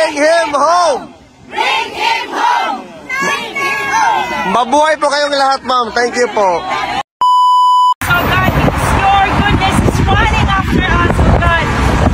Bring him home! Bring him home! Bring him home! Mabuhay po kayong lahat, ma'am. Thank you po. So God, it's your goodness is running after us, oh God.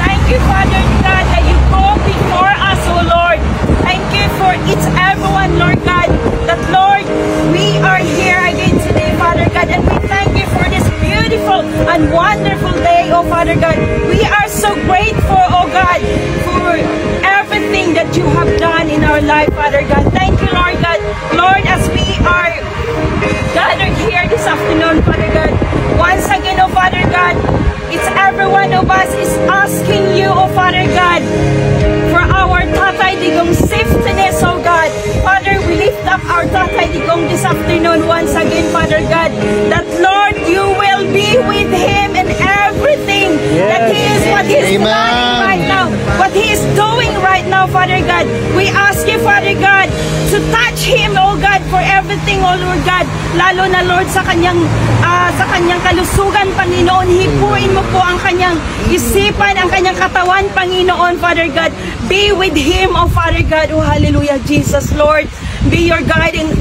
Thank you, Father God, that you go before us, oh Lord. Thank you for each everyone, Lord God, that Lord, we are here again today, Father God, and we thank you for this beautiful and wonderful day, oh Father God. We are so grateful, oh God, for everything that you have done in our life, Father God. Thank you, Lord God. Lord, as we are gathered here this afternoon, Father God, once again, oh Father God, it's every one of us is asking you, oh Father God, for our Tatay Digong safetyness, oh God. Father, we lift up our Tatay Digong this afternoon once again, Father God, that Lord, you will be with him in everything that he is, what he is planning right now, what he is doing right now, Father God. We ask you, Father God, to touch him, oh God, for everything, oh Lord God, lalo na Lord sa kanyang kalusugan, Panginoon. Hipuin mo po ang kanyang isipan, ang kanyang katawan, Panginoon, Father God. Be with him, oh Father God. Oh hallelujah, Jesus, Lord. Be your guiding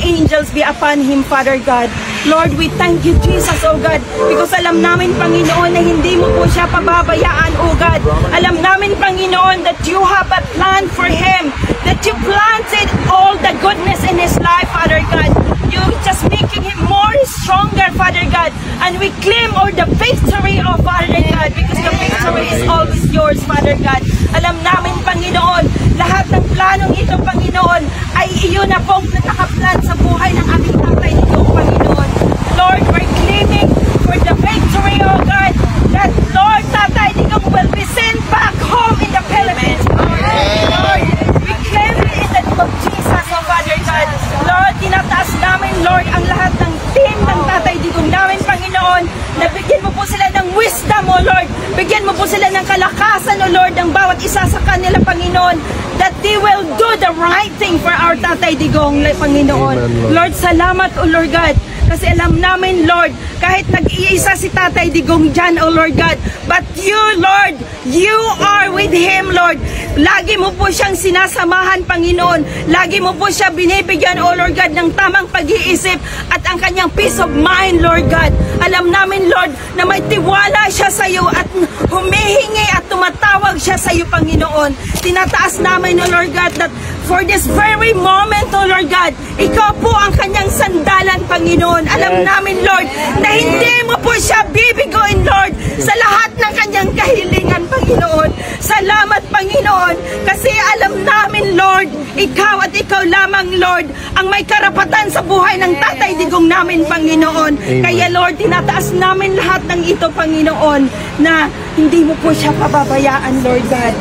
angels be upon him, Father God. Lord, we thank you, Jesus, oh God, because alam namin, Panginoon, na hindi mo po siya pababayaan, oh God. Alam namin, Panginoon, that you have a plan for him, that you planted all the goodness in his life, Father God. You just making him more stronger, Father God, and we claim all the victory, oh Father God, because the victory is always yours, Father God. Alam namin, Panginoon, lahat ng planong ito, Panginoon, ay iyo na pong nakakaplan sa buhay ng aming Tatay Digong, Panginoon. Lord, we're claiming for the victory, oh God, that Lord, Tatay Digong will be sent back home in the Philippines, Lord. We claim it in the name of Jesus, oh Father God. Lord, tinataas namin, Lord, ang lahat ng team ng Tatay Digong namin, Panginoon, na bigyan mo po sila ng wisdom, oh Lord. Bigyan mo po sila ng kalakasan, oh Lord, ng bawat isa sa kanila, Panginoon, that they will do the right thing for our Tatay Digong, Panginoon. Amen, Lord, salamat, oh Lord God. Kasi alam namin, Lord, kahit nag-iisa si Tatay Digong dyan, oh Lord God, but you, Lord, you are with him, Lord. Lagi mo po siyang sinasamahan, Panginoon. Lagi mo po siya binibigyan, oh Lord God, ng tamang pag-iisip at ang kanyang peace of mind, Lord God. Alam namin, Lord, na may tiwala siya sa iyo at humihingi at tumatawag siya sa iyo, Panginoon. Tinataas namin, oh Lord God, that for this very moment, oh Lord God, ikaw po ang kanyang sandalan, Panginoon. Alam namin, Lord, na hindi mo po siya bibigoin, Lord, sa lahat ng kanyang kahilingan, Panginoon. Salamat, Panginoon, kasi alam namin, Lord, ikaw at ikaw lamang, Lord, ang may karapatan sa buhay ng Tatay Digong namin, Panginoon. Kaya, Lord, tinataas namin lahat ng ito, Panginoon, na hindi mo po siya pababayaan, Lord God.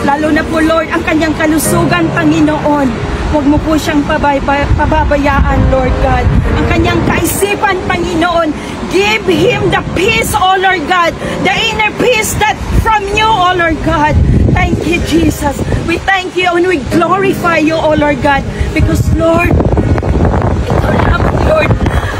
Lalo na po, Lord, ang kanyang kalusugan, Panginoon. Huwag mo po siyang pababayaan, Lord God. Ang kanyang kaisipan, Panginoon, give him the peace, O Lord God, the inner peace that from you, O Lord God. Thank you, Jesus. We thank you and we glorify you, O Lord God, because, Lord, ikaw naman, Lord,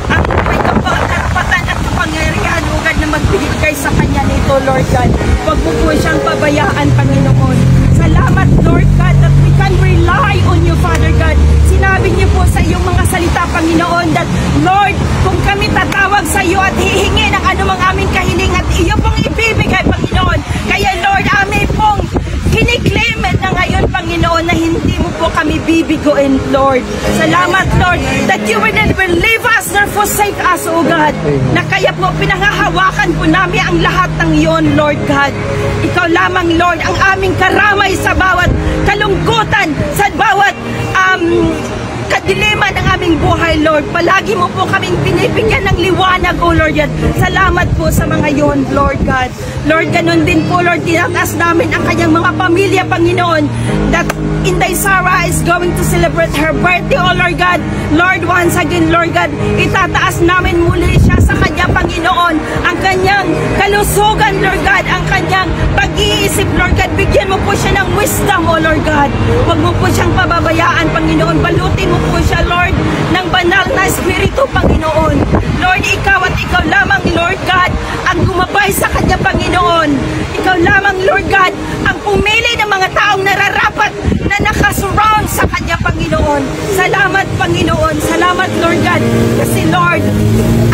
ang may karapatan at kapangyarihan, O God, na magbigay sa kanya nito, Lord God. Huwag mo po siyang pabayaan, Panginoon. Salamat, Lord God, that we can rely on you, Father God. Sinabi niyo po sa iyong mga salita, Panginoon, that, Lord, kung kami tatawag sa iyo at hihingi ng anumang aming kahiling at iyo pong ibibigay, Panginoon. Kaya, Lord, amin pong kiniklaim na ngayon, Panginoon, na hindi mo po kami bibigoin, Lord. Salamat, Lord, that you will never leave us nor forsake us, O God. Na kaya po pinangahawakan po namin ang lahat ng iyon, Lord God. Ikaw lamang, Lord, ang aming karamay sa bawat kalungkutan, sa bawat kadiliman ng aming buhay, Lord. Palagi mo po kaming binibigyan ng liwanag, O Lord. Salamat po sa mga yon, Lord God. Lord, ganun din po, Lord, tinataas namin ang kanyang mga pamilya, Panginoon, that Inday Sara is going to celebrate her birthday, O Lord God. Lord, once again, Lord God, itataas namin muli siya sa kanya, Panginoon, ang kanyang kalusugan, Lord God, ang kanyang pag-iisip, Lord God. Bigyan mo po siya ng wisdom, O Lord God. Huwag mo po siyang pababayaan, Panginoon. Balutin mo po siya, Lord, ng banal na espiritu, Panginoon. Lord, ikaw at ikaw lamang, Lord God, ang gumabay sa kanya, Panginoon. Ikaw lamang, Lord God, ang pumili ng mga taong nararapat na nakasurround sa Kanya, Panginoon. Salamat, Panginoon. Salamat, Lord God. Kasi, Lord,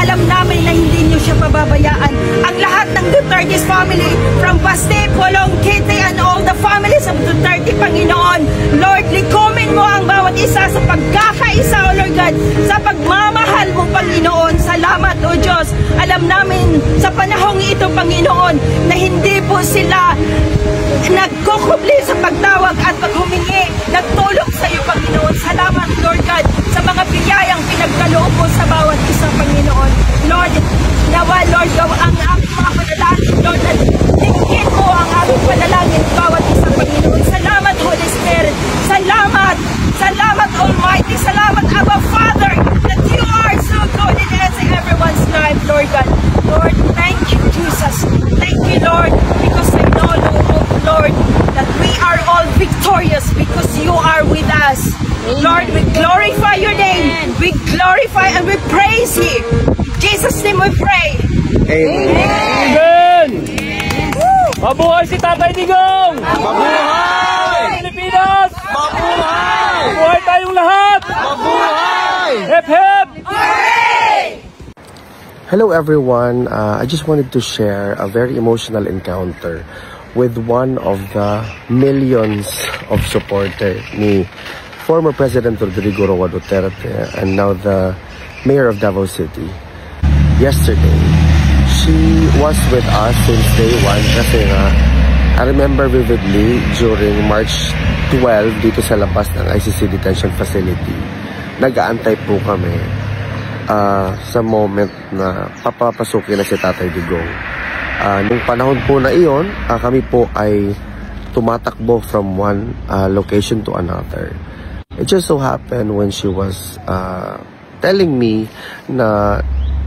alam namin na hindi niyo siya pababayaan. Ang lahat ng Duterte's family, from Baste, Polong, Kitty, and all the families of Duterte, Panginoon. Lord, likumin mo ang bawat isa sa pagkakaisa, O Lord God, sa pagmamahal mo, Panginoon. Salamat, O Diyos. Alam namin sa panahong ito, Panginoon, na hindi po sila nagkukubli sa pagtawag at paghumingi ng tulong sa iyo, Panginoon. Salamat, Lord God, sa mga biyayang pinagkaloob mo sa bawat isa, Panginoon. Lord, nawa, Lord, ang aming mga panalangin, Lord, at tingin mo ang aming panalangin bawat isa, Panginoon. Salamat, Holy Spirit. Salamat. Salamat, Almighty. Salamat, Abba Father, that you are so good in everyone's life, Lord God. Lord, thank you, Jesus. Thank you, Lord, because I know, Lord, that we are all victorious because you are with us. Amen. Lord, we glorify your name. We glorify and we praise you. In Jesus' name we pray. Amen. Amen! Mabuhay si Tatay Digong! Mabuhay! Pilipinas! Mabuhay! Mabuhay tayong lahat! Mabuhay! Hep hep! Hello everyone, I just wanted to share a very emotional encounter with one of the millions of supporters ni former President Rodrigo Roa Duterte and now the Mayor of Davao City. Yesterday, she was with us since day one kasi nga, I remember vividly during March 12 dito sa labas ng ICC Detention Facility, nag-aantay po kami sa moment na papapasukin na si Tatay Digong. Nung panahon po na iyon, kami po ay tumatakbo from one location to another. It just so happened when she was telling me na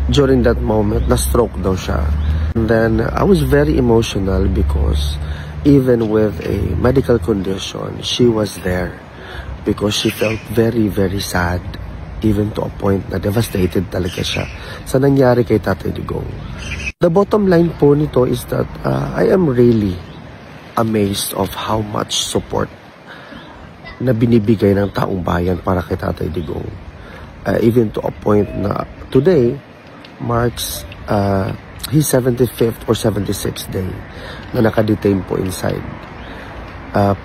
during that moment, na-stroke daw siya. And then, I was very emotional because even with a medical condition, she was there because she felt very, very sad, even to a point na devastated talaga siya sa nangyari kay Tatay Digong. The bottom line po nito is that I am really amazed of how much support na binibigay ng taong bayan para kay Tatay Digong. Even to a point na today marks his 75th or 76th day na nakadetain po inside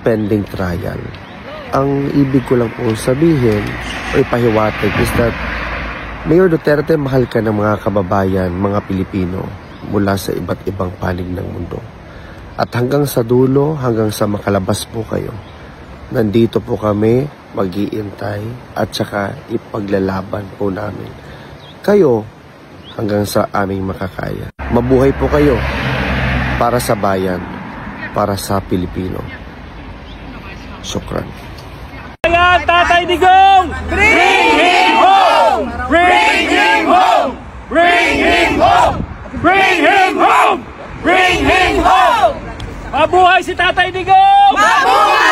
pending trial. Ang ibig ko lang po sabihin o ipahiwatig is that Mayor Duterte, mahal ka ng mga kababayan, mga Pilipino mula sa iba't ibang panig ng mundo. At hanggang sa dulo, hanggang sa makalabas po kayo, nandito po kami mag-iintay at saka ipaglalaban po namin kayo hanggang sa aming makakaya. Mabuhay po kayo para sa bayan, para sa Pilipino. Syukran. Ayan, Tatay Digong! Bring him home! Bring him home! Bring him home! Bring him home! Bring him home! Mabuhay si Tatay Digong! Mabuhay!